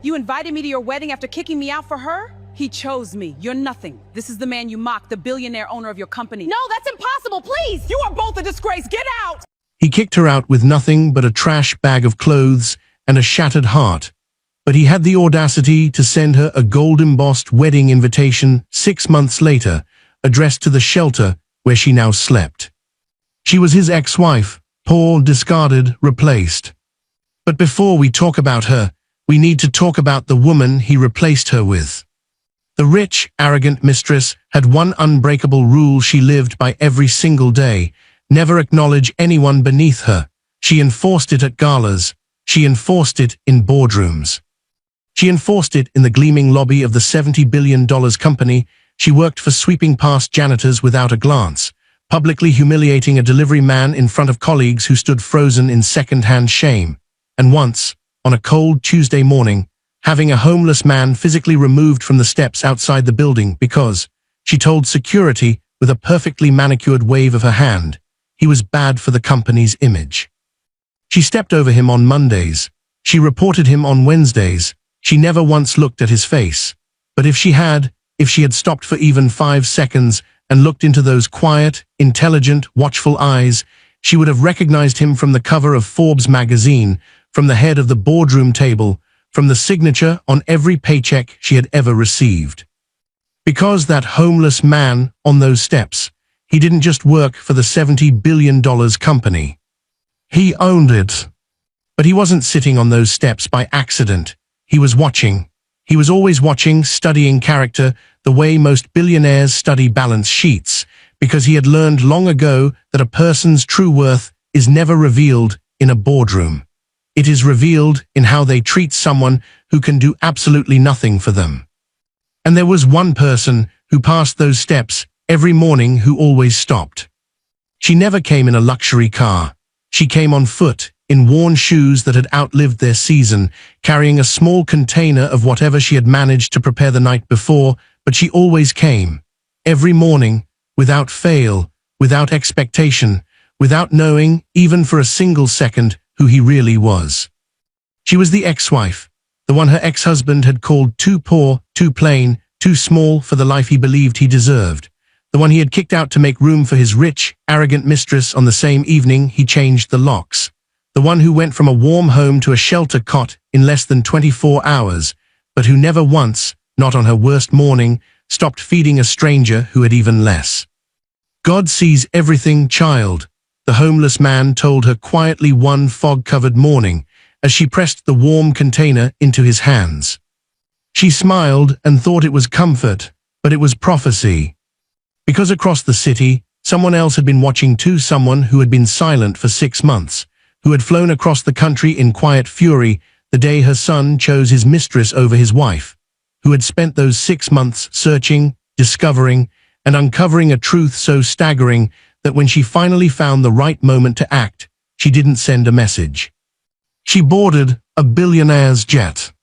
You invited me to your wedding after kicking me out for her? He chose me. You're nothing. This is the man you mock, the billionaire owner of your company. No, that's impossible, please! You are both a disgrace. Get out! He kicked her out with nothing but a trash bag of clothes and a shattered heart. But he had the audacity to send her a gold-embossed wedding invitation 6 months later, addressed to the shelter where she now slept. She was his ex-wife, poor, discarded, replaced. But before we talk about her, we need to talk about the woman he replaced her with. The rich, arrogant mistress had one unbreakable rule she lived by every single day: never acknowledge anyone beneath her. She enforced it at galas. She enforced it in boardrooms. She enforced it in the gleaming lobby of the $70 billion company she worked for, sweeping past janitors without a glance, publicly humiliating a delivery man in front of colleagues who stood frozen in second-hand shame, and once, on a cold Tuesday morning, having a homeless man physically removed from the steps outside the building because, she told security with a perfectly manicured wave of her hand, he was bad for the company's image. She stepped over him on Mondays. She reported him on Wednesdays. She never once looked at his face. But if she had stopped for even 5 seconds and looked into those quiet, intelligent, watchful eyes, she would have recognized him from the cover of Forbes magazine, from the head of the boardroom table, from the signature on every paycheck she had ever received. Because that homeless man on those steps, he didn't just work for the $70 billion company. He owned it. But he wasn't sitting on those steps by accident. He was watching. He was always watching, studying character, the way most billionaires study balance sheets, because he had learned long ago that a person's true worth is never revealed in a boardroom. It is revealed in how they treat someone who can do absolutely nothing for them. And there was one person who passed those steps every morning who always stopped. She never came in a luxury car. She came on foot, in worn shoes that had outlived their season, carrying a small container of whatever she had managed to prepare the night before, but she always came. Every morning, without fail, without expectation, without knowing, even for a single second, who he really was. She was the ex-wife, the one her ex-husband had called too poor, too plain, too small for the life he believed he deserved, the one he had kicked out to make room for his rich, arrogant mistress on the same evening he changed the locks, the one who went from a warm home to a shelter cot in less than 24 hours, but who never once, not on her worst morning, stopped feeding a stranger who had even less. God sees everything, child, the homeless man told her quietly one fog-covered morning as she pressed the warm container into his hands. She smiled and thought it was comfort, but it was prophecy. Because across the city, someone else had been watching too, someone who had been silent for 6 months, who had flown across the country in quiet fury the day her son chose his mistress over his wife, who had spent those 6 months searching, discovering, and uncovering a truth so staggering that when she finally found the right moment to act, she didn't send a message. She boarded a billionaire's jet.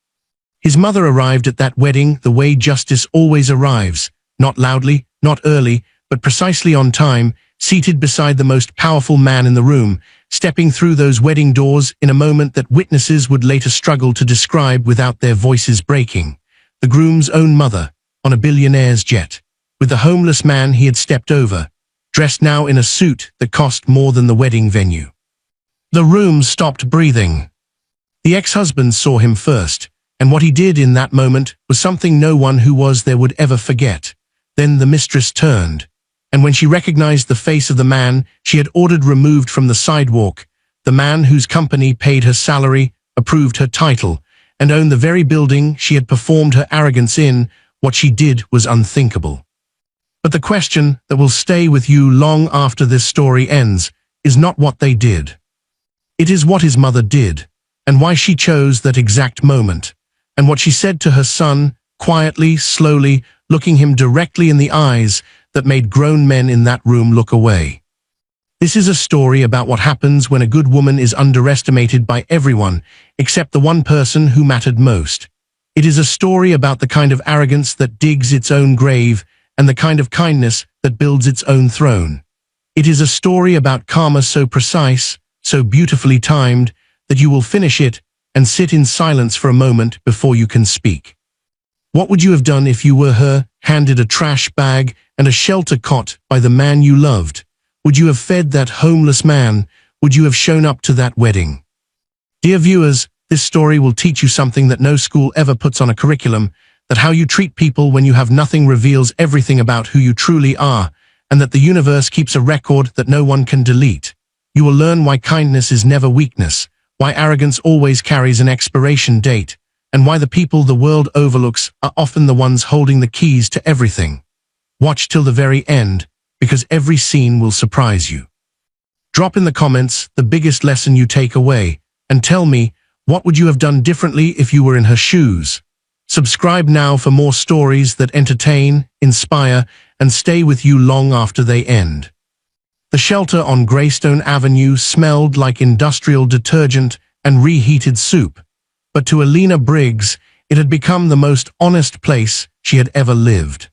His mother arrived at that wedding the way justice always arrives, not loudly, not early, but precisely on time, seated beside the most powerful man in the room, stepping through those wedding doors in a moment that witnesses would later struggle to describe without their voices breaking. The groom's own mother, on a billionaire's jet, with the homeless man he had stepped over, dressed now in a suit that cost more than the wedding venue. The room stopped breathing. The ex-husband saw him first, and what he did in that moment was something no one who was there would ever forget. Then the mistress turned, and when she recognized the face of the man she had ordered removed from the sidewalk, the man whose company paid her salary, approved her title, and owned the very building she had performed her arrogance in, what she did was unthinkable. But the question that will stay with you long after this story ends is not what they did. It is what his mother did, and why she chose that exact moment, and what she said to her son, quietly, slowly, looking him directly in the eyes that made grown men in that room look away. This is a story about what happens when a good woman is underestimated by everyone except the one person who mattered most. It is a story about the kind of arrogance that digs its own grave and the kind of kindness that builds its own throne. It is a story about karma so precise, so beautifully timed, that you will finish it and sit in silence for a moment before you can speak. What would you have done if you were her, handed a trash bag and a shelter cot by the man you loved? Would you have fed that homeless man? Would you have shown up to that wedding? Dear viewers, this story will teach you something that no school ever puts on a curriculum, that how you treat people when you have nothing reveals everything about who you truly are, and that the universe keeps a record that no one can delete. You will learn why kindness is never weakness, why arrogance always carries an expiration date, and why the people the world overlooks are often the ones holding the keys to everything. Watch till the very end, because every scene will surprise you. Drop in the comments the biggest lesson you take away, and tell me, what would you have done differently if you were in her shoes? Subscribe now for more stories that entertain, inspire, and stay with you long after they end. The shelter on Greystone Avenue smelled like industrial detergent and reheated soup, but to Alina Briggs, it had become the most honest place she had ever lived.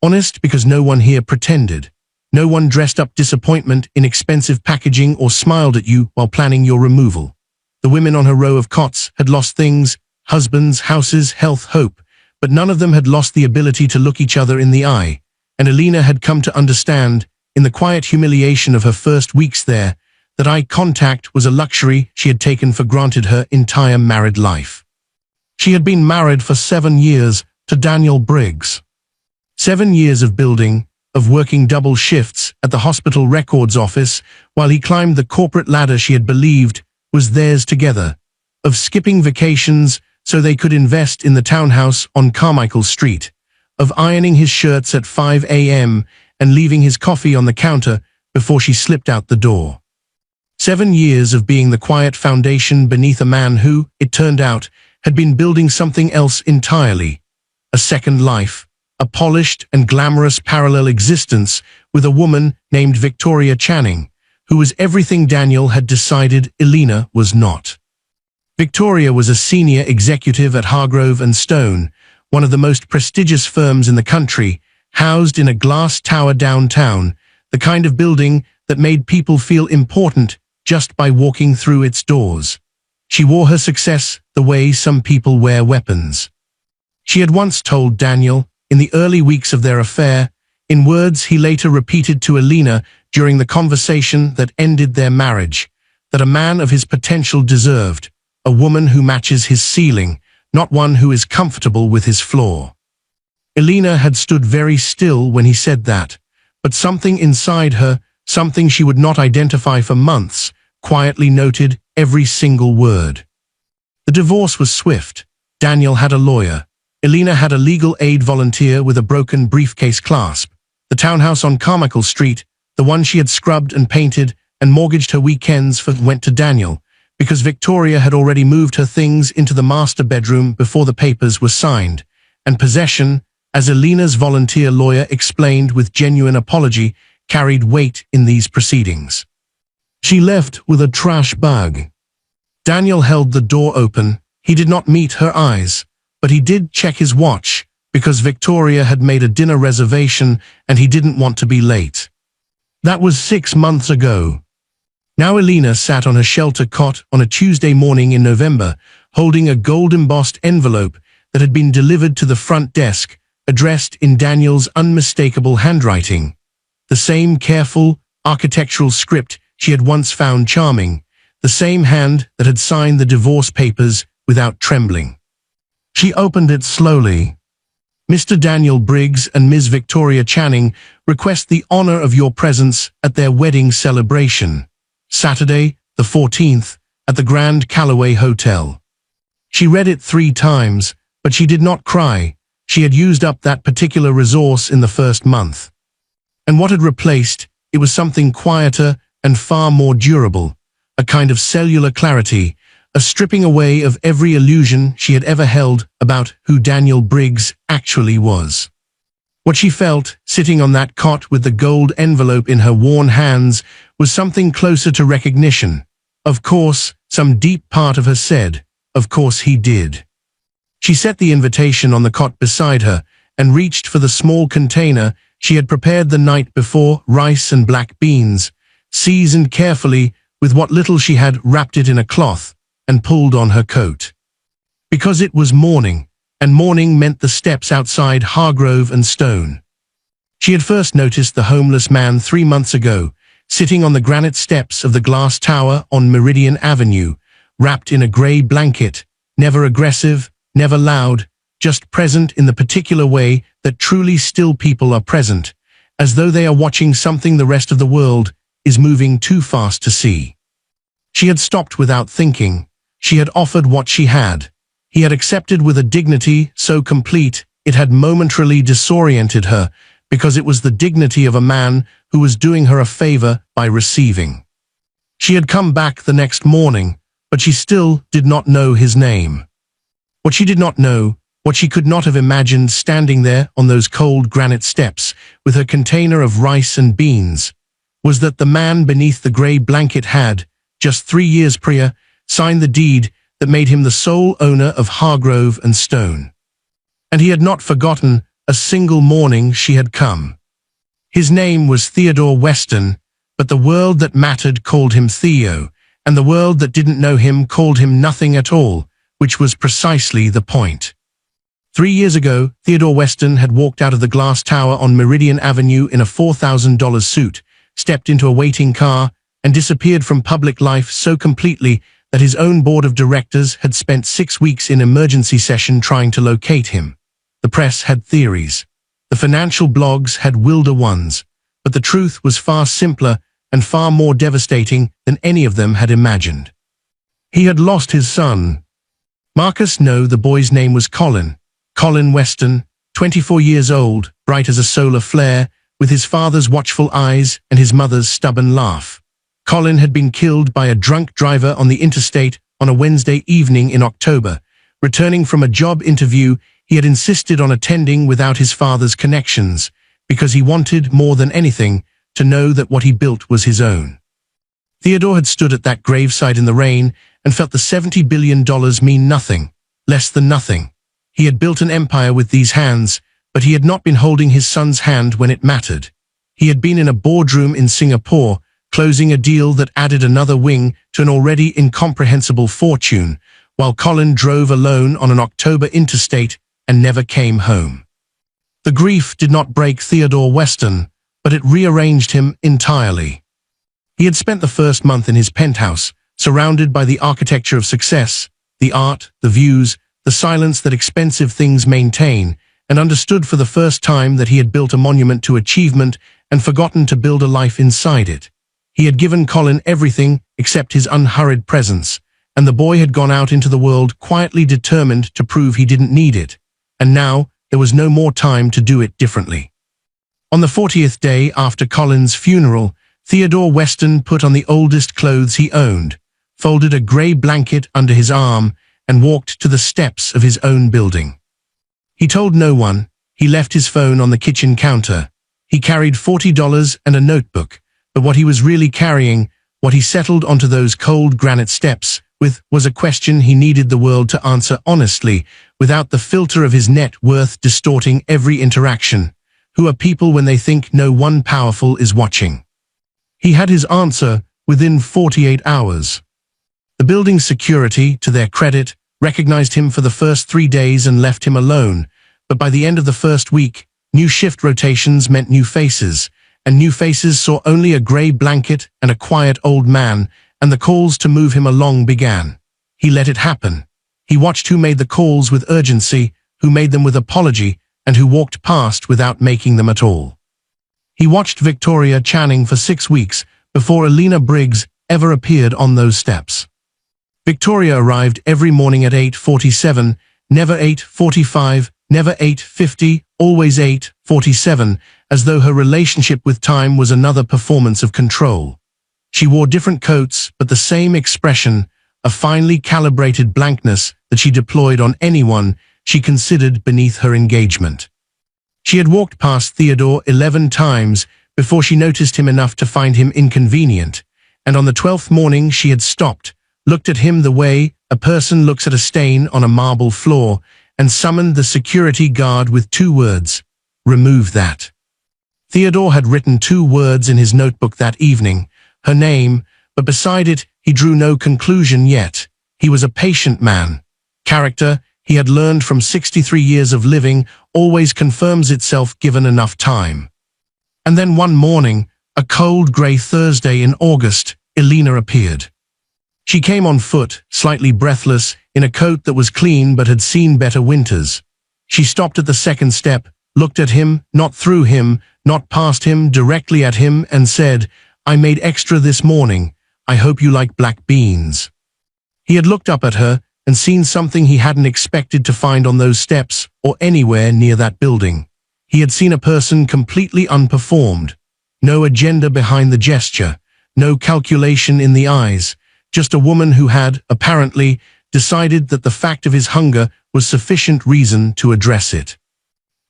Honest because no one here pretended. No one dressed up disappointment in expensive packaging or smiled at you while planning your removal. The women on her row of cots had lost things, husbands, houses, health, hope, but none of them had lost the ability to look each other in the eye, and Alina had come to understand, in the quiet humiliation of her first weeks there, that eye contact was a luxury she had taken for granted her entire married life. She had been married for 7 years to Daniel Briggs. 7 years of building, of working double shifts at the hospital records office while he climbed the corporate ladder she had believed was theirs together, of skipping vacations so they could invest in the townhouse on Carmichael Street, of ironing his shirts at 5 a.m. and leaving his coffee on the counter before she slipped out the door. 7 years of being the quiet foundation beneath a man who, it turned out, had been building something else entirely, a second life, a polished and glamorous parallel existence with a woman named Victoria Channing, who was everything Daniel had decided Alina was not. Victoria was a senior executive at Hargrove and Stone, one of the most prestigious firms in the country, housed in a glass tower downtown, the kind of building that made people feel important just by walking through its doors. She wore her success the way some people wear weapons. She had once told Daniel, in the early weeks of their affair, in words he later repeated to Alina during the conversation that ended their marriage, that a man of his potential deserved a woman who matches his ceiling, not one who is comfortable with his floor. Alina had stood very still when he said that, but something inside her, something she would not identify for months, quietly noted every single word. The divorce was swift. Daniel had a lawyer. Alina had a legal aid volunteer with a broken briefcase clasp. The townhouse on Carmichael Street, the one she had scrubbed and painted and mortgaged her weekends for, went to Daniel, because Victoria had already moved her things into the master bedroom before the papers were signed, and possession, as Alina's volunteer lawyer explained with genuine apology, carried weight in these proceedings. She left with a trash bag. Daniel held the door open. He did not meet her eyes, but he did check his watch, because Victoria had made a dinner reservation and he didn't want to be late. That was 6 months ago. Now Alina sat on her shelter cot on a Tuesday morning in November, holding a gold-embossed envelope that had been delivered to the front desk, addressed in Daniel's unmistakable handwriting. The same careful, architectural script she had once found charming, the same hand that had signed the divorce papers without trembling. She opened it slowly. Mr. Daniel Briggs and Ms. Victoria Channing request the honor of your presence at their wedding celebration, Saturday, the 14th, at the Grand Callaway Hotel. She read it 3 times, but she did not cry. She had used up that particular resource in the first month. And what had replaced, it was something quieter and far more durable, a kind of cellular clarity, a stripping away of every illusion she had ever held about who Daniel Briggs actually was. What she felt, sitting on that cot with the gold envelope in her worn hands, was something closer to recognition. Of course, some deep part of her said, of course he did. She set the invitation on the cot beside her and reached for the small container she had prepared the night before, rice and black beans, seasoned carefully with what little she had, wrapped it in a cloth, and pulled on her coat. Because it was morning, and morning meant the steps outside Hargrove and Stone. She had first noticed the homeless man 3 months ago, sitting on the granite steps of the glass tower on Meridian Avenue, wrapped in a grey blanket, never aggressive, never loud, just present in the particular way that truly still people are present, as though they are watching something the rest of the world is moving too fast to see. She had stopped without thinking. She had offered what she had. He had accepted with a dignity so complete it had momentarily disoriented her, because it was the dignity of a man who was doing her a favor by receiving. She had come back the next morning, but she still did not know his name. What she did not know, what she could not have imagined standing there on those cold granite steps with her container of rice and beans, was that the man beneath the grey blanket had, just 3 years prior, signed the deed that made him the sole owner of Hargrove and Stone. And he had not forgotten a single morning she had come. His name was Theodore Weston, but the world that mattered called him Theo, and the world that didn't know him called him nothing at all, which was precisely the point. 3 years ago, Theodore Weston had walked out of the glass tower on Meridian Avenue in a $4,000 suit, stepped into a waiting car, and disappeared from public life so completely that his own board of directors had spent 6 weeks in emergency session trying to locate him. The press had theories. The financial blogs had wilder ones. But the truth was far simpler and far more devastating than any of them had imagined. He had lost his son. Marcus, no, the boy's name was Colin. Colin Weston, 24 years old, bright as a solar flare, with his father's watchful eyes and his mother's stubborn laugh. Colin had been killed by a drunk driver on the interstate on a Wednesday evening in October. Returning from a job interview, he had insisted on attending without his father's connections, because he wanted, more than anything, to know that what he built was his own. Theodore had stood at that graveside in the rain and felt the $70 billion mean nothing, less than nothing. He had built an empire with these hands, but he had not been holding his son's hand when it mattered. He had been in a boardroom in Singapore, closing a deal that added another wing to an already incomprehensible fortune, while Colin drove alone on an October interstate and never came home. The grief did not break Theodore Weston, but it rearranged him entirely. He had spent the first month in his penthouse, surrounded by the architecture of success, the art, the views, the silence that expensive things maintain, and understood for the first time that he had built a monument to achievement and forgotten to build a life inside it. He had given Colin everything except his unhurried presence, and the boy had gone out into the world quietly determined to prove he didn't need it. And now, there was no more time to do it differently. On the 40th day after Colin's funeral, Theodore Weston put on the oldest clothes he owned, folded a grey blanket under his arm, and walked to the steps of his own building. He told no one. He left his phone on the kitchen counter. He carried $40 and a notebook, but what he was really carrying, what he settled onto those cold granite steps with, was a question he needed the world to answer honestly, without the filter of his net worth distorting every interaction. Who are people when they think no one powerful is watching? He had his answer within 48 hours. The building's security, to their credit, recognized him for the first 3 days and left him alone, but by the end of the first week, new shift rotations meant new faces, and new faces saw only a grey blanket and a quiet old man, and the calls to move him along began. He let it happen. He watched who made the calls with urgency, who made them with apology, and who walked past without making them at all. He watched Victoria Channing for 6 weeks before Alina Briggs ever appeared on those steps. Victoria arrived every morning at 8:47, never 8:45, never 8:50, always 8:47, as though her relationship with time was another performance of control. She wore different coats, but the same expression, a finely calibrated blankness that she deployed on anyone she considered beneath her engagement. She had walked past Theodore 11 times before she noticed him enough to find him inconvenient, and on the 12th morning she had stopped, looked at him the way a person looks at a stain on a marble floor, and summoned the security guard with 2 words, "Remove that." Theodore had written 2 words in his notebook that evening, her name, but beside it he drew no conclusion yet. He was a patient man. Character, he had learned from 63 years of living, always confirms itself given enough time. And then one morning, a cold grey Thursday in August, Elena appeared. She came on foot, slightly breathless, in a coat that was clean but had seen better winters. She stopped at the second step, looked at him, not through him, not past him, directly at him, and said, "I made extra this morning. I hope you like black beans." He had looked up at her and seen something he hadn't expected to find on those steps or anywhere near that building. He had seen a person completely unperformed. No agenda behind the gesture, no calculation in the eyes, just a woman who had, apparently, decided that the fact of his hunger was sufficient reason to address it.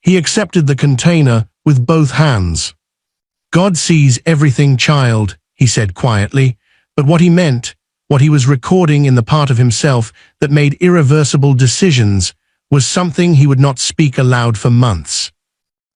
He accepted the container with both hands. "God sees everything, child," he said quietly, but what he meant, what he was recording in the part of himself that made irreversible decisions, was something he would not speak aloud for months.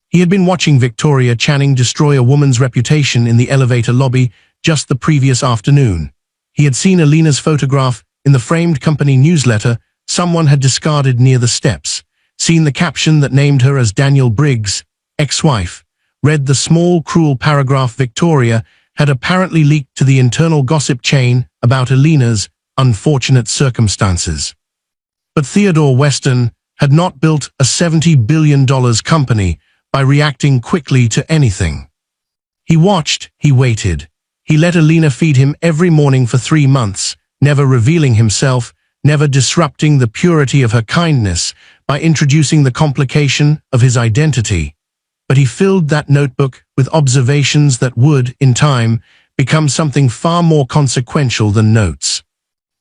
He had been watching Victoria Channing destroy a woman's reputation in the elevator lobby just the previous afternoon. He had seen Elena's photograph in the framed company newsletter someone had discarded near the steps, seen the caption that named her as Daniel Briggs, ex-wife, read the small, cruel paragraph Victoria had apparently leaked to the internal gossip chain about Elena's unfortunate circumstances. But Theodore Weston had not built a $70 billion company by reacting quickly to anything. He watched, he waited. He let Elena feed him every morning for 3 months, never revealing himself, never disrupting the purity of her kindness by introducing the complication of his identity. But he filled that notebook with observations that would, in time, become something far more consequential than notes.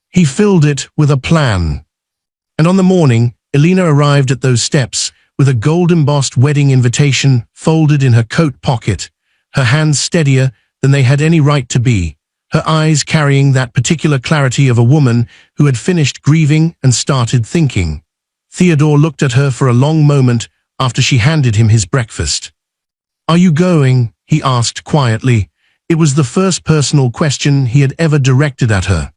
He filled it with a plan. And on the morning, Elena arrived at those steps with a gold-embossed wedding invitation folded in her coat pocket, her hands steadier than they had any right to be, her eyes carrying that particular clarity of a woman who had finished grieving and started thinking. Theodore looked at her for a long moment after she handed him his breakfast. "Are you going?" he asked quietly. It was the first personal question he had ever directed at her.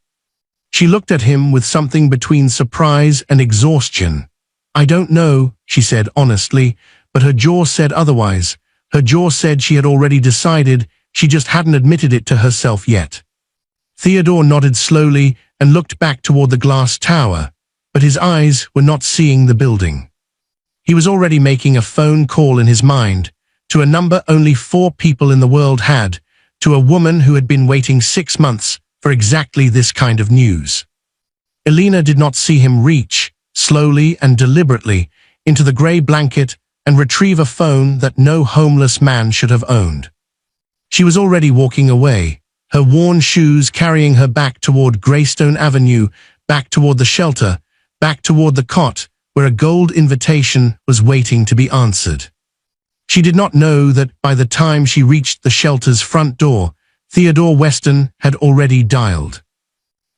She looked at him with something between surprise and exhaustion. "I don't know," she said honestly, but her jaw said otherwise. Her jaw said she had already decided, she just hadn't admitted it to herself yet. Theodore nodded slowly and looked back toward the glass tower, but his eyes were not seeing the building. He was already making a phone call in his mind, to a number only 4 people in the world had, to a woman who had been waiting 6 months for exactly this kind of news. Elena did not see him reach, slowly and deliberately, into the grey blanket and retrieve a phone that no homeless man should have owned. She was already walking away, her worn shoes carrying her back toward Greystone Avenue, back toward the shelter, back toward the cot, where a gold invitation was waiting to be answered. She did not know that by the time she reached the shelter's front door, Theodore Weston had already dialed.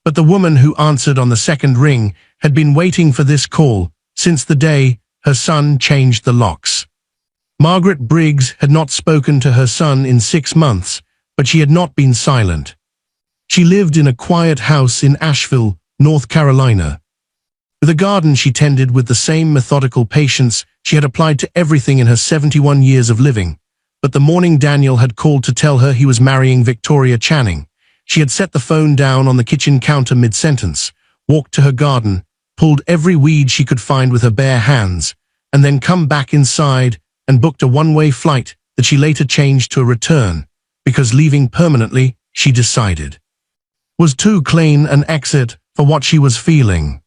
But the woman who answered on the second ring had been waiting for this call since the day her son changed the locks. Margaret Briggs had not spoken to her son in 6 months, but she had not been silent. She lived in a quiet house in Asheville, North Carolina. With a garden she tended with the same methodical patience she had applied to everything in her 71 years of living. But the morning Daniel had called to tell her he was marrying Victoria Channing, she had set the phone down on the kitchen counter mid-sentence, walked to her garden, pulled every weed she could find with her bare hands, and then come back inside and booked a one-way flight that she later changed to a return, because leaving permanently, she decided, was too clean an exit for what she was feeling.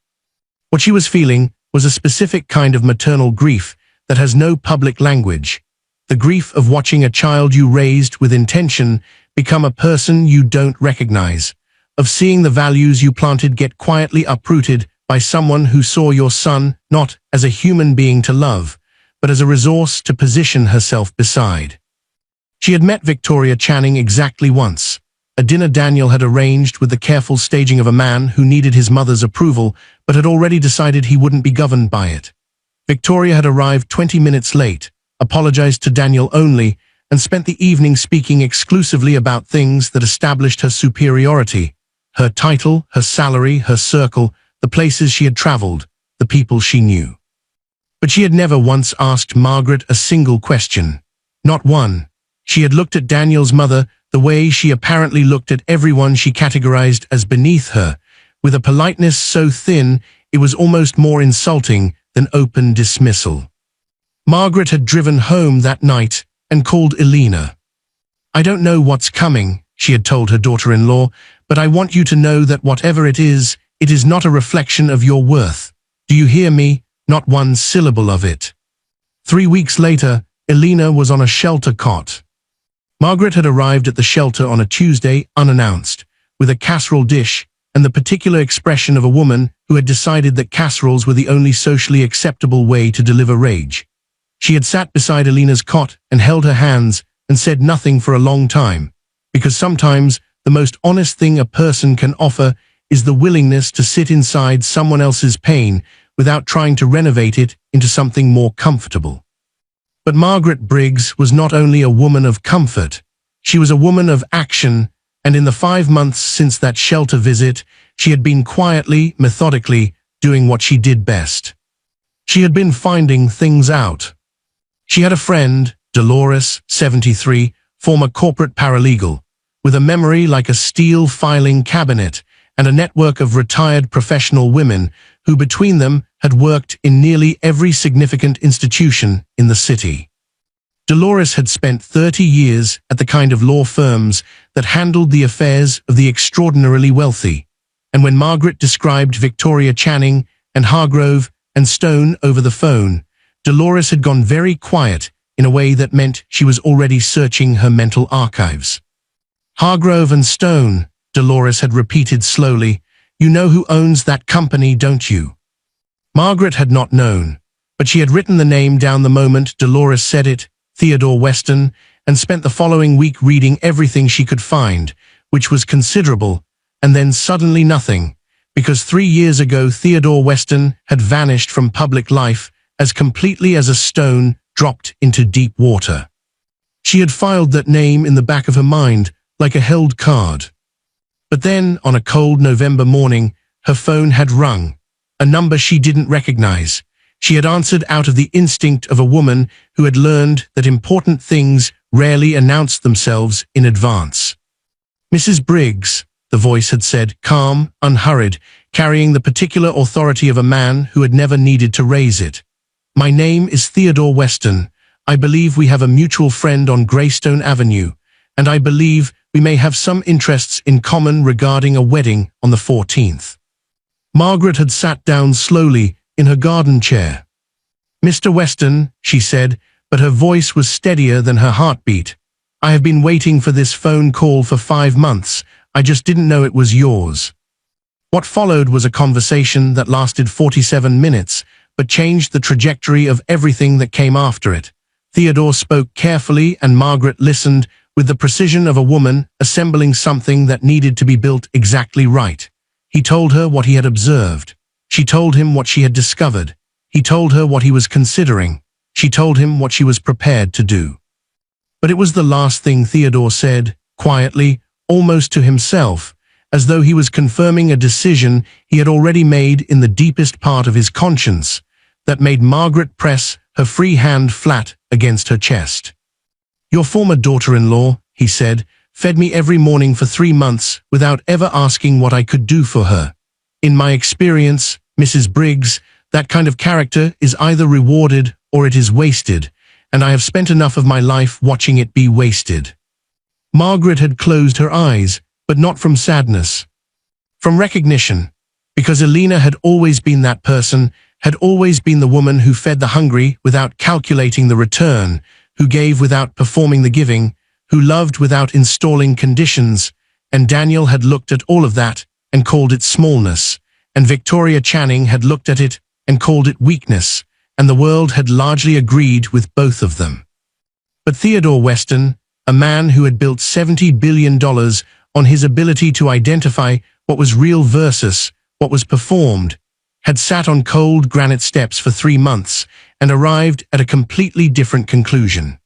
What she was feeling was a specific kind of maternal grief that has no public language, the grief of watching a child you raised with intention become a person you don't recognize, of seeing the values you planted get quietly uprooted by someone who saw your son not as a human being to love, but as a resource to position herself beside. She had met Victoria Channing exactly once, a dinner Daniel had arranged with the careful staging of a man who needed his mother's approval but had already decided he wouldn't be governed by it. Victoria had arrived 20 minutes late, apologized to Daniel only, and spent the evening speaking exclusively about things that established her superiority, her title, her salary, her circle, the places she had traveled, the people she knew. But she had never once asked Margaret a single question. Not one. She had looked at Daniel's mother the way she apparently looked at everyone she categorized as beneath her, with a politeness so thin it was almost more insulting than open dismissal. Margaret had driven home that night and called Elena. "I don't know what's coming," she had told her daughter-in-law, "but I want you to know that whatever it is not a reflection of your worth. Do you hear me? Not one syllable of it." 3 weeks later, Elena was on a shelter cot. Margaret had arrived at the shelter on a Tuesday unannounced, with a casserole dish and the particular expression of a woman who had decided that casseroles were the only socially acceptable way to deliver rage. She had sat beside Elena's cot and held her hands and said nothing for a long time, because sometimes the most honest thing a person can offer is the willingness to sit inside someone else's pain without trying to renovate it into something more comfortable. But Margaret Briggs was not only a woman of comfort, she was a woman of action, and in the 5 months since that shelter visit, she had been quietly, methodically, doing what she did best. She had been finding things out. She had a friend, Dolores, 73, former corporate paralegal, with a memory like a steel filing cabinet and a network of retired professional women who between them had worked in nearly every significant institution in the city. Dolores had spent 30 years at the kind of law firms that handled the affairs of the extraordinarily wealthy, and when Margaret described Victoria Channing and Hargrove and Stone over the phone, Dolores had gone very quiet in a way that meant she was already searching her mental archives. "Hargrove and Stone," Dolores had repeated slowly. "You know who owns that company, don't you?" Margaret had not known, but she had written the name down the moment Dolores said it, Theodore Weston, and spent the following week reading everything she could find, which was considerable, and then suddenly nothing, because 3 years ago Theodore Weston had vanished from public life as completely as a stone dropped into deep water. She had filed that name in the back of her mind like a held card. But then, on a cold November morning, her phone had rung, a number she didn't recognize. She had answered out of the instinct of a woman who had learned that important things rarely announced themselves in advance. "Mrs. Briggs," the voice had said, calm, unhurried, carrying the particular authority of a man who had never needed to raise it. "My name is Theodore Weston. I believe we have a mutual friend on Greystone Avenue, and I believe we may have some interests in common regarding a wedding on the 14th. Margaret had sat down slowly in her garden chair. "Mr. Weston," she said, but her voice was steadier than her heartbeat. "I have been waiting for this phone call for 5 months. I just didn't know it was yours." What followed was a conversation that lasted 47 minutes, but changed the trajectory of everything that came after it. Theodore spoke carefully and Margaret listened with the precision of a woman assembling something that needed to be built exactly right. He told her what he had observed. She told him what she had discovered. He told her what he was considering. She told him what she was prepared to do. But it was the last thing Theodore said, quietly, almost to himself, as though he was confirming a decision he had already made in the deepest part of his conscience, that made Margaret press her free hand flat against her chest. "Your former daughter-in-law," he said, "fed me every morning for 3 months without ever asking what I could do for her. In my experience, Mrs. Briggs, that kind of character is either rewarded or it is wasted, and I have spent enough of my life watching it be wasted." Margaret had closed her eyes, but not from sadness. From recognition, because Elena had always been that person, had always been the woman who fed the hungry without calculating the return, who gave without performing the giving, who loved without installing conditions, and Daniel had looked at all of that and called it smallness, and Victoria Channing had looked at it and called it weakness, and the world had largely agreed with both of them. But Theodore Weston, a man who had built $70 billion on his ability to identify what was real versus what was performed, had sat on cold granite steps for 3 months and arrived at a completely different conclusion.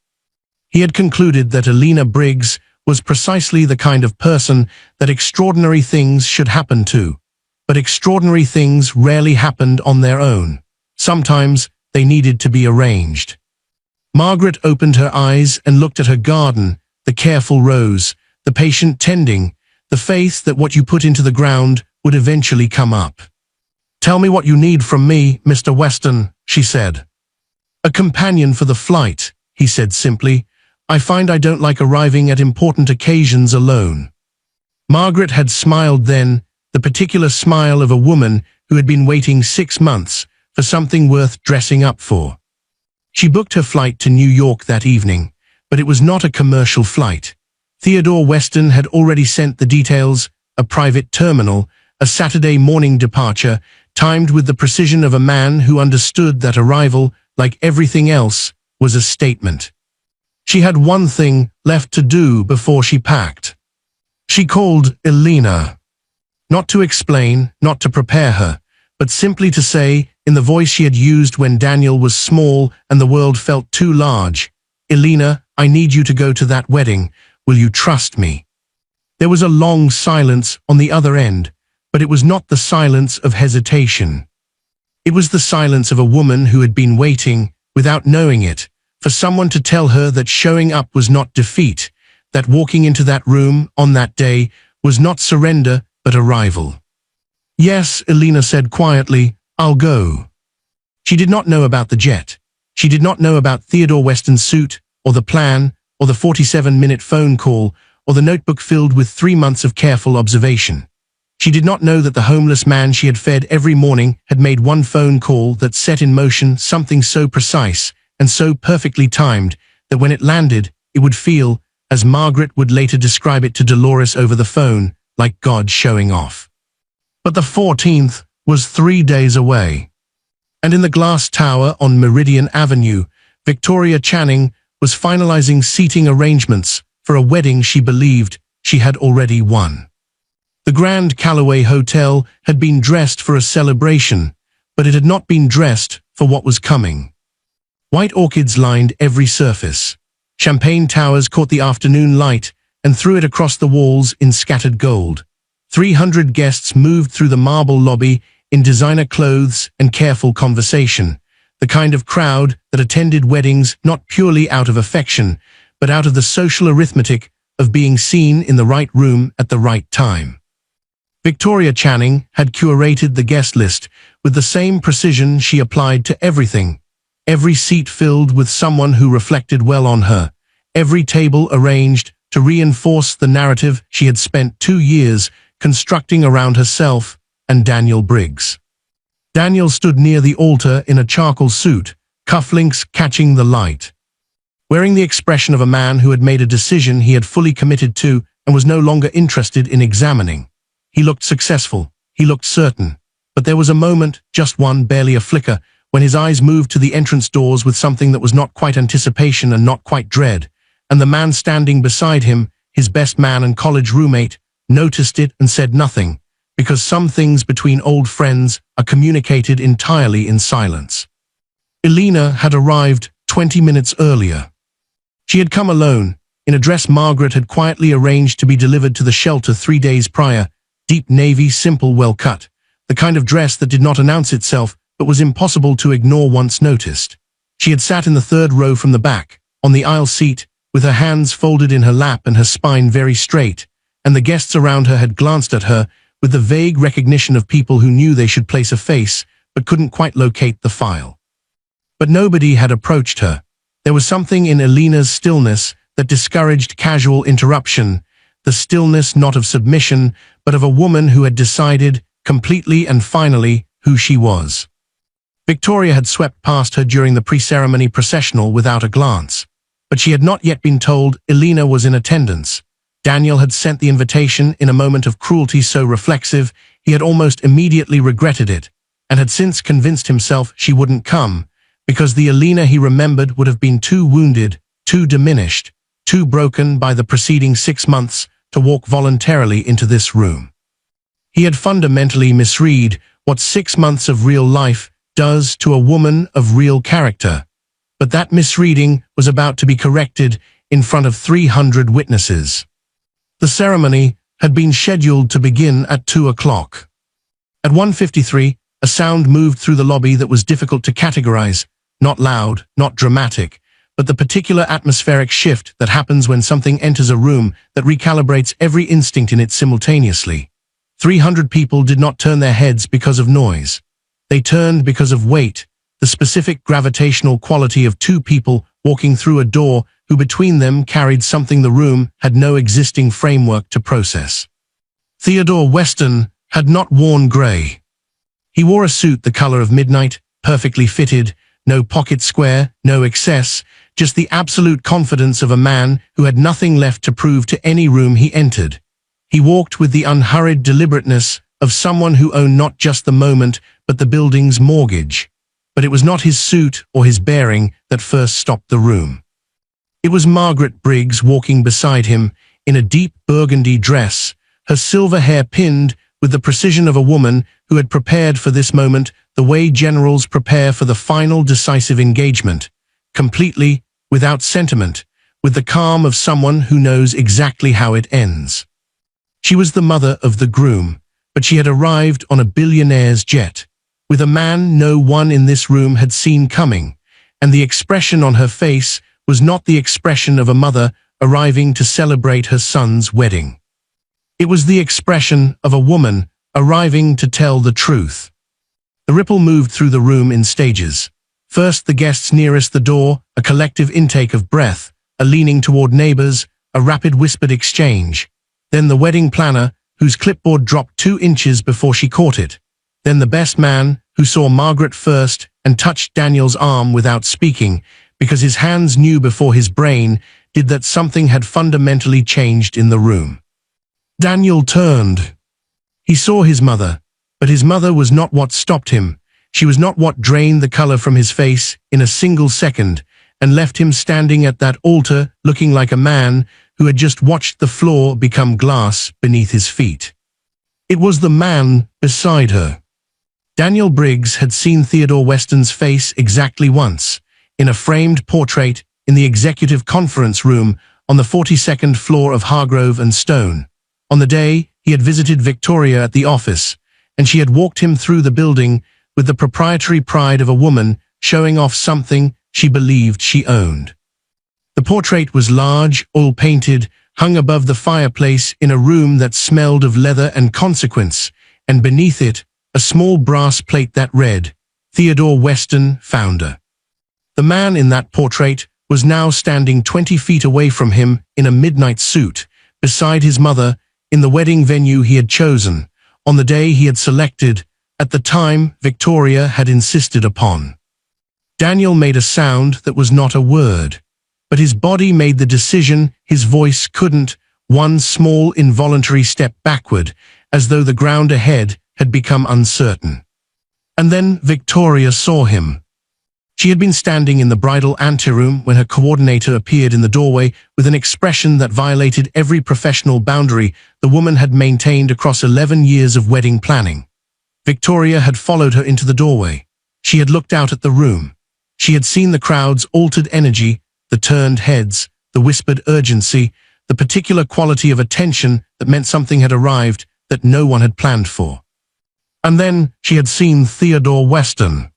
He had concluded that Elena Briggs was precisely the kind of person that extraordinary things should happen to, but extraordinary things rarely happened on their own. Sometimes they needed to be arranged. Margaret opened her eyes and looked at her garden, the careful rows, the patient tending, the faith that what you put into the ground would eventually come up. "Tell me what you need from me, Mr. Weston," she said. "A companion for the flight," he said simply. "I find I don't like arriving at important occasions alone." Margaret had smiled then, the particular smile of a woman who had been waiting 6 months for something worth dressing up for. She booked her flight to New York that evening, but it was not a commercial flight. Theodore Weston had already sent the details: a private terminal, a Saturday morning departure, timed with the precision of a man who understood that arrival, like everything else, was a statement. She had one thing left to do before she packed. She called Elena. Not to explain, not to prepare her, but simply to say, in the voice she had used when Daniel was small and the world felt too large, "Elena, I need you to go to that wedding. Will you trust me?" There was a long silence on the other end, but it was not the silence of hesitation. It was the silence of a woman who had been waiting, without knowing it, for someone to tell her that showing up was not defeat, that walking into that room on that day was not surrender but arrival. "Yes," Elena said quietly, "I'll go." She did not know about the jet. She did not know about Theodore Weston's suit, or the plan, or the 47-minute phone call, or the notebook filled with 3 months of careful observation. She did not know that the homeless man she had fed every morning had made one phone call that set in motion something so precise and so perfectly timed that when it landed, it would feel, as Margaret would later describe it to Dolores over the phone, like God showing off. But the 14th was 3 days away. And in the glass tower on Meridian Avenue, Victoria Channing was finalizing seating arrangements for a wedding she believed she had already won. The Grand Callaway Hotel had been dressed for a celebration, but it had not been dressed for what was coming. White orchids lined every surface. Champagne towers caught the afternoon light and threw it across the walls in scattered gold. 300 guests moved through the marble lobby in designer clothes and careful conversation, the kind of crowd that attended weddings not purely out of affection, but out of the social arithmetic of being seen in the right room at the right time. Victoria Channing had curated the guest list with the same precision she applied to everything. Every seat filled with someone who reflected well on her, every table arranged to reinforce the narrative she had spent 2 years constructing around herself and Daniel Briggs. Daniel stood near the altar in a charcoal suit, cufflinks catching the light. Wearing the expression of a man who had made a decision he had fully committed to and was no longer interested in examining. He looked successful, he looked certain, but there was a moment, just one, barely a flicker, when his eyes moved to the entrance doors with something that was not quite anticipation and not quite dread, and the man standing beside him, his best man and college roommate, noticed it and said nothing, because some things between old friends are communicated entirely in silence. Elena had arrived 20 minutes earlier. She had come alone, in a dress Margaret had quietly arranged to be delivered to the shelter 3 days prior, deep navy, simple, well-cut, the kind of dress that did not announce itself but was impossible to ignore once noticed. She had sat in the 3rd row from the back, on the aisle seat, with her hands folded in her lap and her spine very straight, and the guests around her had glanced at her with the vague recognition of people who knew they should place a face but couldn't quite locate the file. But nobody had approached her. There was something in Elena's stillness that discouraged casual interruption, the stillness not of submission, but of a woman who had decided, completely and finally, who she was. Victoria had swept past her during the pre-ceremony processional without a glance, but she had not yet been told Elena was in attendance. Daniel had sent the invitation in a moment of cruelty so reflexive he had almost immediately regretted it, and had since convinced himself she wouldn't come, because the Elena he remembered would have been too wounded, too diminished, too broken by the preceding 6 months to walk voluntarily into this room. He had fundamentally misread what 6 months of real life does to a woman of real character, but that misreading was about to be corrected in front of 300 witnesses. The ceremony had been scheduled to begin at 2 o'clock. At 1:53, a sound moved through the lobby that was difficult to categorize, not loud, not dramatic, but the particular atmospheric shift that happens when something enters a room that recalibrates every instinct in it simultaneously. 300 people did not turn their heads because of noise. They turned because of weight, the specific gravitational quality of two people walking through a door who between them carried something the room had no existing framework to process. Theodore Weston had not worn grey. He wore a suit the color of midnight, perfectly fitted, no pocket square, no excess, just the absolute confidence of a man who had nothing left to prove to any room he entered. He walked with the unhurried deliberateness of someone who owned not just the moment, but the building's mortgage. But it was not his suit or his bearing that first stopped the room. It was Margaret Briggs walking beside him in a deep burgundy dress, her silver hair pinned with the precision of a woman who had prepared for this moment the way generals prepare for the final decisive engagement, completely, without sentiment, with the calm of someone who knows exactly how it ends. She was the mother of the groom, but she had arrived on a billionaire's jet, with a man no one in this room had seen coming, and the expression on her face was not the expression of a mother arriving to celebrate her son's wedding. It was the expression of a woman arriving to tell the truth. The ripple moved through the room in stages. First, the guests nearest the door, a collective intake of breath, a leaning toward neighbors, a rapid whispered exchange. Then the wedding planner, whose clipboard dropped 2 inches before she caught it. Then the best man, who saw Margaret first and touched Daniel's arm without speaking, because his hands knew before his brain did that something had fundamentally changed in the room. Daniel turned. He saw his mother, but his mother was not what stopped him. She was not what drained the color from his face in a single second and left him standing at that altar looking like a man who had just watched the floor become glass beneath his feet. It was the man beside her. Daniel Briggs had seen Theodore Weston's face exactly once, in a framed portrait in the executive conference room on the 42nd floor of Hargrove and Stone. On the day he had visited Victoria at the office, and she had walked him through the building with the proprietary pride of a woman showing off something she believed she owned. The portrait was large, oil-painted, hung above the fireplace in a room that smelled of leather and consequence, and beneath it, a small brass plate that read, Theodore Weston, founder. The man in that portrait was now standing 20 feet away from him in a midnight suit, beside his mother, in the wedding venue he had chosen, on the day he had selected, at the time Victoria had insisted upon. Daniel made a sound that was not a word, but his body made the decision his voice couldn't, one small involuntary step backward, as though the ground ahead had become uncertain. And then Victoria saw him. She had been standing in the bridal anteroom when her coordinator appeared in the doorway with an expression that violated every professional boundary the woman had maintained across 11 years of wedding planning. Victoria had followed her into the doorway. She had looked out at the room. She had seen the crowd's altered energy, the turned heads, the whispered urgency, the particular quality of attention that meant something had arrived that no one had planned for. And then she had seen Theodore Weston.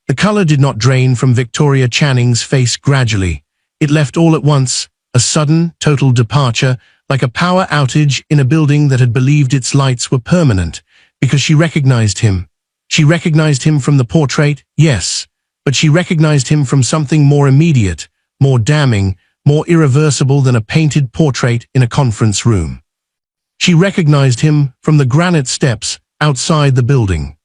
The color did not drain from Victoria Channing's face gradually. It left all at once, a sudden, total departure, like a power outage in a building that had believed its lights were permanent, because she recognized him. She recognized him from the portrait, yes, but she recognized him from something more immediate, more damning, more irreversible than a painted portrait in a conference room. She recognized him from the granite steps outside the building.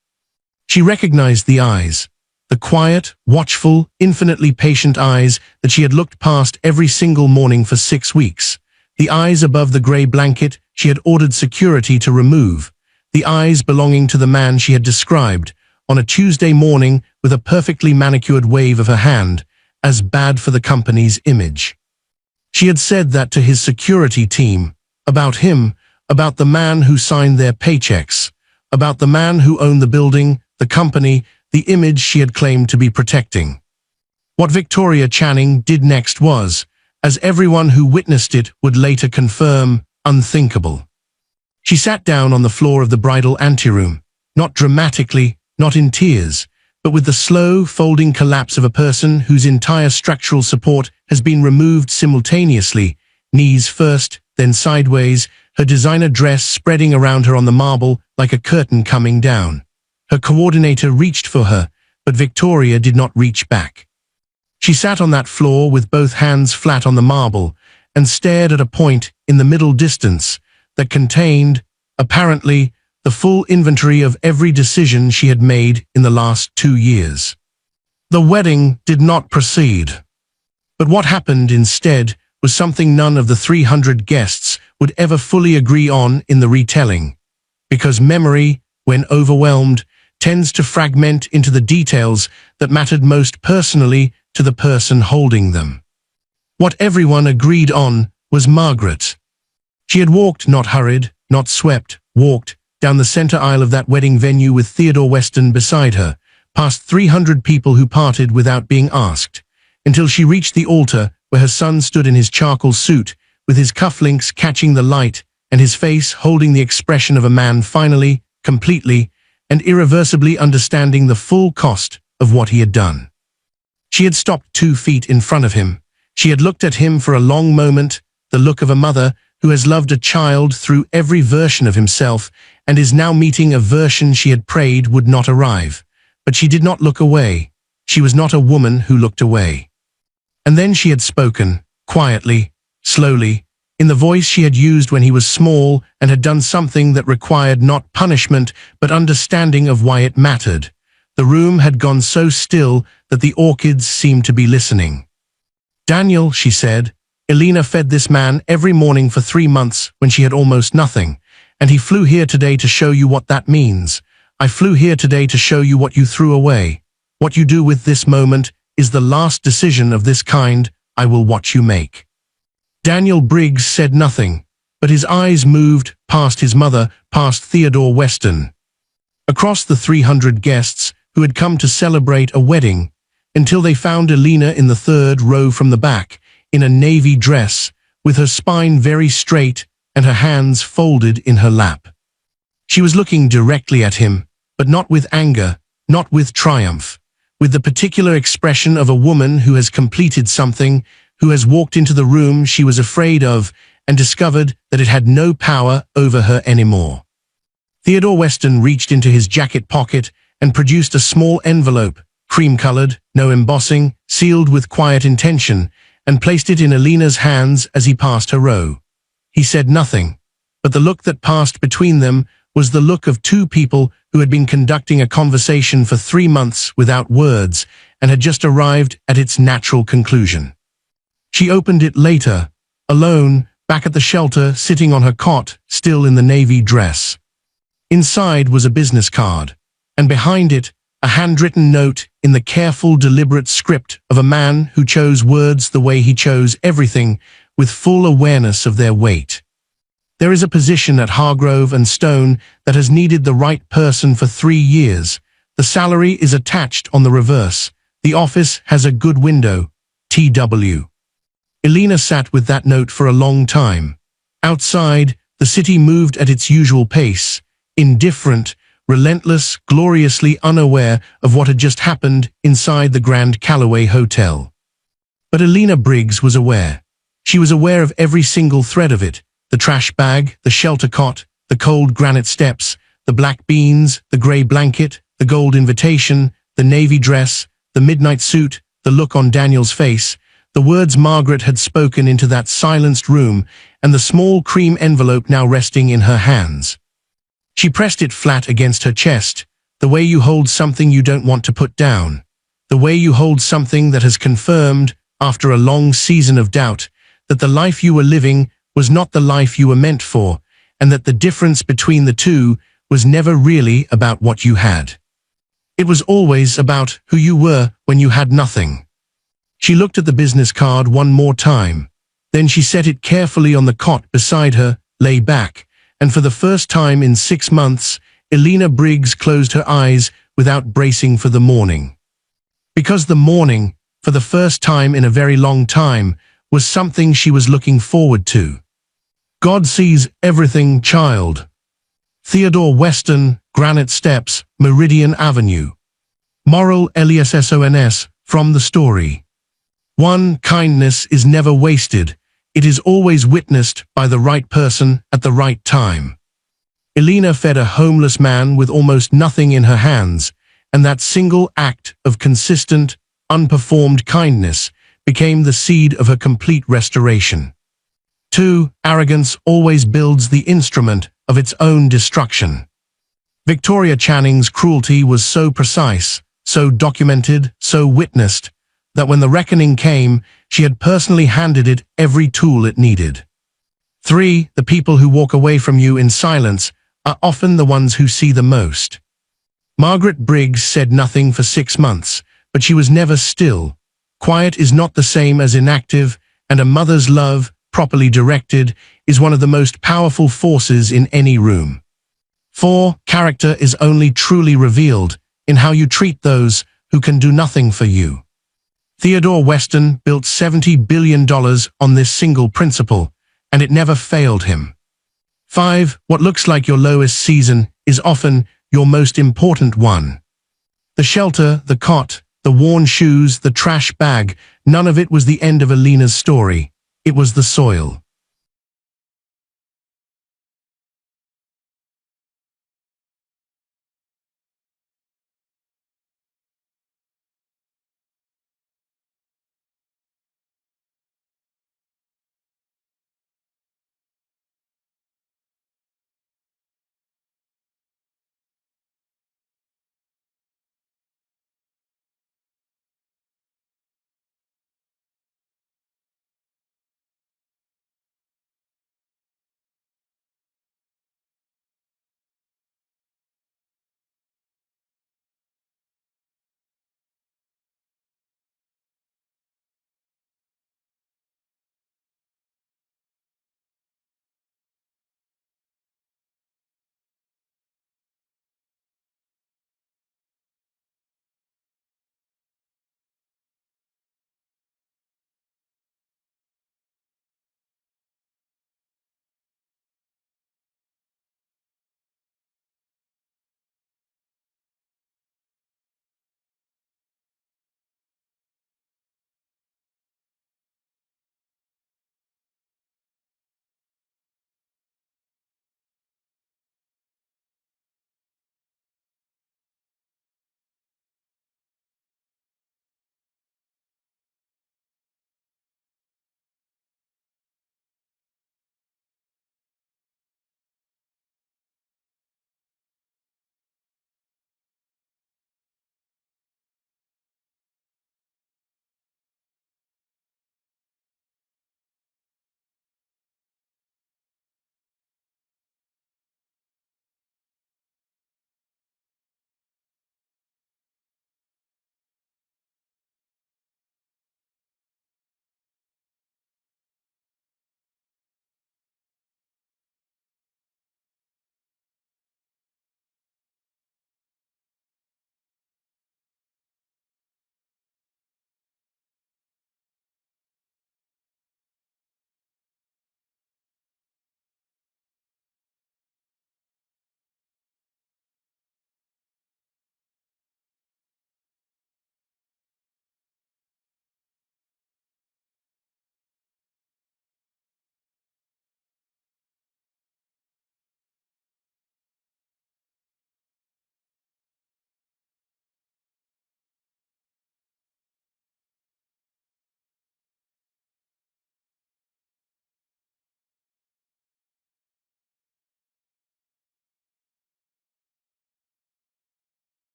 She recognized the eyes. The quiet, watchful, infinitely patient eyes that she had looked past every single morning for 6 weeks. The eyes above the gray blanket she had ordered security to remove. The eyes belonging to the man she had described, on a Tuesday morning with a perfectly manicured wave of her hand, as bad for the company's image. She had said that to his security team, about him, about the man who signed their paychecks, about the man who owned the building, the company, the image she had claimed to be protecting. What Victoria Channing did next was, as everyone who witnessed it would later confirm, unthinkable. She sat down on the floor of the bridal anteroom, not dramatically, not in tears, but with the slow, folding collapse of a person whose entire structural support has been removed simultaneously, knees first, then sideways, her designer dress spreading around her on the marble like a curtain coming down. Her coordinator reached for her, but Victoria did not reach back. She sat on that floor with both hands flat on the marble and stared at a point in the middle distance that contained, apparently, the full inventory of every decision she had made in the last 2 years. The wedding did not proceed. But what happened instead was something none of the 300 guests would ever fully agree on in the retelling, because memory, when overwhelmed, tends to fragment into the details that mattered most personally to the person holding them. What everyone agreed on was Margaret. She had walked, not hurried, not swept, walked, down the center aisle of that wedding venue with Theodore Weston beside her, past 300 people who parted without being asked, until she reached the altar where her son stood in his charcoal suit, with his cufflinks catching the light and his face holding the expression of a man finally, completely, and irreversibly understanding the full cost of what he had done. She had stopped 2 feet in front of him. She had looked at him for a long moment, the look of a mother who has loved a child through every version of himself and is now meeting a version she had prayed would not arrive. But she did not look away. She was not a woman who looked away. And then she had spoken, quietly, slowly, in the voice she had used when he was small and had done something that required not punishment but understanding of why it mattered. The room had gone so still that the orchids seemed to be listening. "Daniel," she said, "Elena fed this man every morning for 3 months when she had almost nothing, and he flew here today to show you what that means. I flew here today to show you what you threw away. What you do with this moment is the last decision of this kind I will watch you make." Daniel Briggs said nothing, but his eyes moved past his mother, past Theodore Weston, across the 300 guests who had come to celebrate a wedding, until they found Elena in the 3rd row from the back, in a navy dress, with her spine very straight and her hands folded in her lap. She was looking directly at him, but not with anger, not with triumph, with the particular expression of a woman who has completed something, who has walked into the room she was afraid of and discovered that it had no power over her anymore. Theodore Weston reached into his jacket pocket and produced a small envelope, cream-colored, no embossing, sealed with quiet intention, and placed it in Elena's hands as he passed her row. He said nothing, but the look that passed between them was the look of 2 people who had been conducting a conversation for 3 months without words and had just arrived at its natural conclusion. She opened it later, alone, back at the shelter, sitting on her cot, still in the navy dress. Inside was a business card, and behind it, a handwritten note in the careful, deliberate script of a man who chose words the way he chose everything, with full awareness of their weight. "There is a position at Hargrove and Stone that has needed the right person for 3 years. The salary is attached on the reverse. The office has a good window. T.W." Elena sat with that note for a long time. Outside, the city moved at its usual pace, indifferent, relentless, gloriously unaware of what had just happened inside the Grand Callaway Hotel. But Elena Briggs was aware. She was aware of every single thread of it: the trash bag, the shelter cot, the cold granite steps, the black beans, the gray blanket, the gold invitation, the navy dress, the midnight suit, the look on Daniel's face, the words Margaret had spoken into that silenced room, and the small cream envelope now resting in her hands. She pressed it flat against her chest, the way you hold something you don't want to put down, the way you hold something that has confirmed, after a long season of doubt, that the life you were living was not the life you were meant for, and that the difference between the two was never really about what you had. It was always about who you were when you had nothing. She looked at the business card one more time. Then she set it carefully on the cot beside her, lay back, and for the first time in 6 months, Elena Briggs closed her eyes without bracing for the morning. Because the morning, for the first time in a very long time, was something she was looking forward to. "God sees everything, child." Theodore Weston, Granite Steps, Meridian Avenue. Moral LESSONS from the story. 1. Kindness is never wasted. It is always witnessed by the right person at the right time. Elena fed a homeless man with almost nothing in her hands, and that single act of consistent, unperformed kindness became the seed of her complete restoration. 2. Arrogance always builds the instrument of its own destruction. Victoria Channing's cruelty was so precise, so documented, so witnessed, that when the reckoning came, she had personally handed it every tool it needed. 3. The people who walk away from you in silence are often the ones who see the most. Margaret Briggs said nothing for 6 months, but she was never still. Quiet is not the same as inactive, and a mother's love, properly directed, is one of the most powerful forces in any room. 4. Character is only truly revealed in how you treat those who can do nothing for you. Theodore Weston built $70 billion on this single principle, and it never failed him. 5. What looks like your lowest season is often your most important one. The shelter, the cot, the worn shoes, the trash bag, none of it was the end of Elena's story. It was the soil.